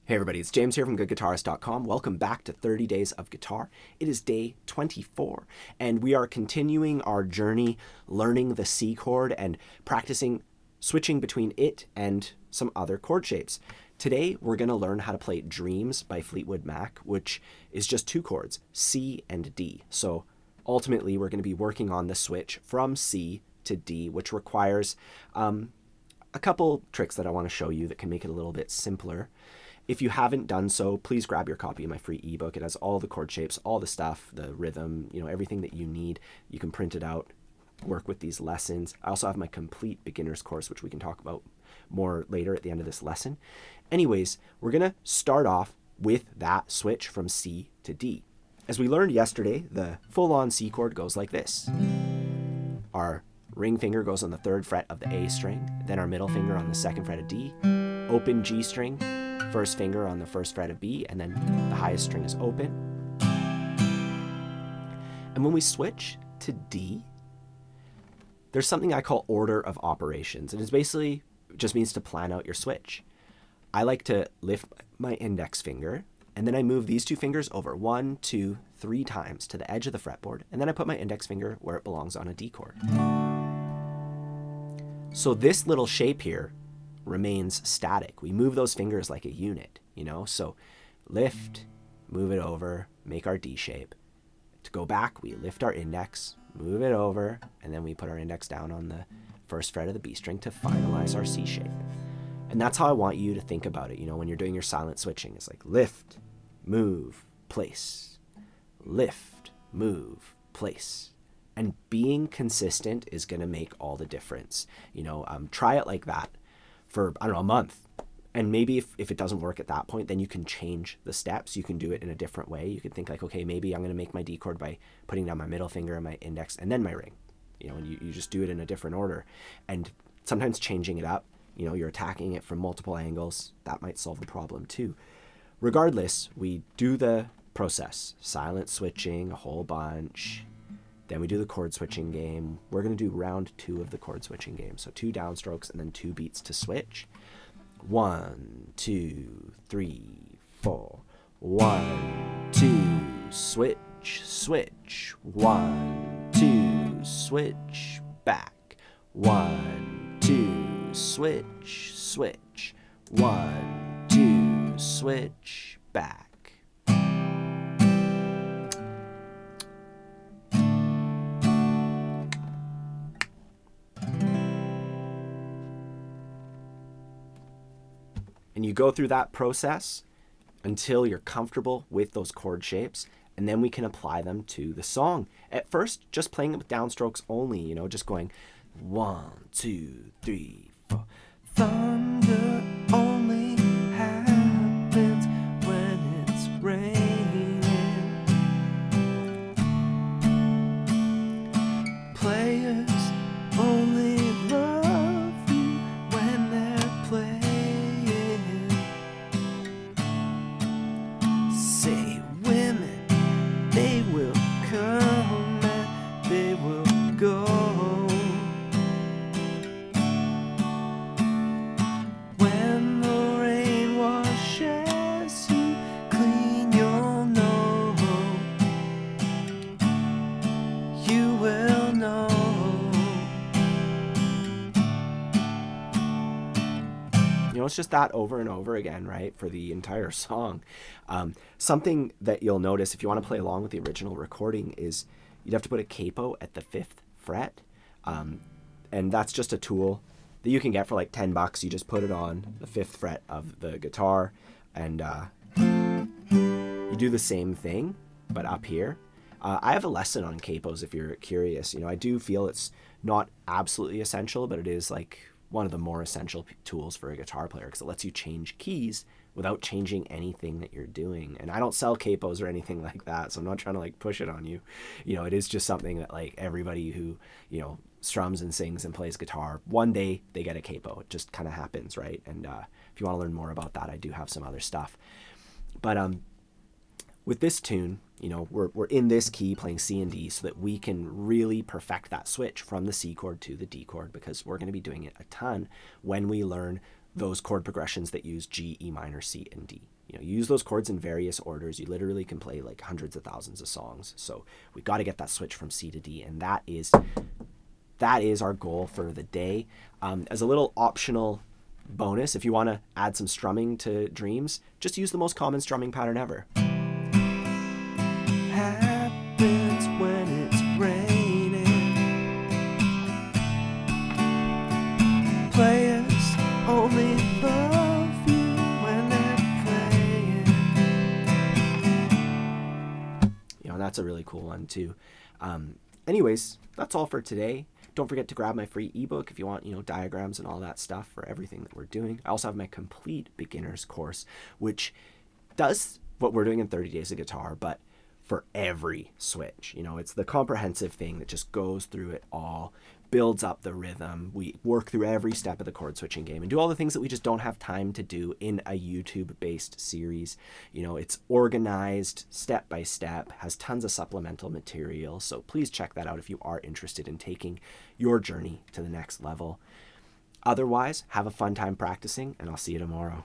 Hey everybody, it's James here from GoodGuitarist.com. Welcome back to 30 Days of Guitar. It is day 24, and we are continuing our journey learning the C chord and practicing switching between it and some other chord shapes. Today, we're going to learn how to play Dreams by Fleetwood Mac, which is just two chords, C and D. So ultimately, we're going to be working on the switch from C to D, which requires a couple tricks that I want to show you that can make it a little bit simpler. If you haven't done so, please grab your copy of my free ebook. It has all the chord shapes, all the stuff, the rhythm, everything that you need. You can print it out, work with these lessons. I also have my complete beginner's course, which we can talk about more later at the end of this lesson. Anyways, we're going to start off with that switch from C to D. As we learned yesterday, the full-on C chord goes like this. Our ring finger goes on the 3rd fret of the A string, then our middle finger on the 2nd fret of D, open G string, first finger on the 1st fret of B, and then the highest string is open. And when we switch to D, there's something I call order of operations. And it basically just means to plan out your switch. I like to lift my index finger, and then I move these two fingers over 1, 2, 3 times to the edge of the fretboard, and then I put my index finger where it belongs on a D chord. So this little shape here remains static. We move those fingers like a unit, so lift, move it over, make our D shape. To go back, we lift our index, move it over, and then we put our index down on the 1st fret of the B string to finalize our C shape. And that's how I want you to think about it, when you're doing your silent switching. It's like lift, move, place, lift, move, place. And being consistent is going to make all the difference. Try it like that for, a month. And maybe if it doesn't work at that point, then you can change the steps. You can do it in a different way. You can think like, okay, maybe I'm going to make my D chord by putting down my middle finger and my index and then my ring. And you just do it in a different order. And sometimes changing it up, you're attacking it from multiple angles. That might solve the problem too. Regardless, we do the process. Silent switching, a whole bunch. Then we do the chord switching game. We're going to do round 2 of the chord switching game. So 2 downstrokes and then 2 beats to switch. 1, 2, 3, 4. 1, 2, switch, switch. 1, 2, switch, back. 1, 2, switch, switch. 1, 2, switch, back. And you go through that process until you're comfortable with those chord shapes, and then we can apply them to the song. At first, just playing it with downstrokes only, just going 1, 2, 3, 4. Thunder only happens when it's raining. Players only love you when they're playing. Say women, they will come and they will go. When the rain washes you clean, you'll know. You will know. It's just that over and over again, right, for the entire song. Something that you'll notice if you want to play along with the original recording is you'd have to put a capo at the 5th fret. And that's just a tool that you can get for like $10. You just put it on the 5th fret of the guitar and you do the same thing, but up here. I have a lesson on capos if you're curious. I do feel it's not absolutely essential, but it is like one of the more essential tools for a guitar player because it lets you change keys without changing anything that you're doing. And I don't sell capos or anything like that, so I'm not trying to like push it on you. It is just something that like everybody who, strums and sings and plays guitar, one day they get a capo. It just kind of happens, right? And if you want to learn more about that, I do have some other stuff. But with this tune, we're in this key playing C and D so that we can really perfect that switch from the C chord to the D chord because we're going to be doing it a ton when we learn those chord progressions that use G, E minor, C, and D. You use those chords in various orders. You literally can play like hundreds of thousands of songs. So we got to get that switch from C to D, and that is our goal for the day. As a little optional bonus, if you want to add some strumming to Dreams, just use the most common strumming pattern ever. Happens when it's raining. Players only love you when they're playing. That's a really cool one too. Anyways, that's all for today. Don't forget to grab my free ebook if you want, diagrams and all that stuff for everything that we're doing. I also have my complete beginners course, which does what we're doing in 30 Days of Guitar, but for every switch. It's the comprehensive thing that just goes through it all, builds up the rhythm. We work through every step of the chord switching game and do all the things that we just don't have time to do in a YouTube-based series. It's organized step by step, has tons of supplemental material. So please check that out if you are interested in taking your journey to the next level. Otherwise, have a fun time practicing, and I'll see you tomorrow.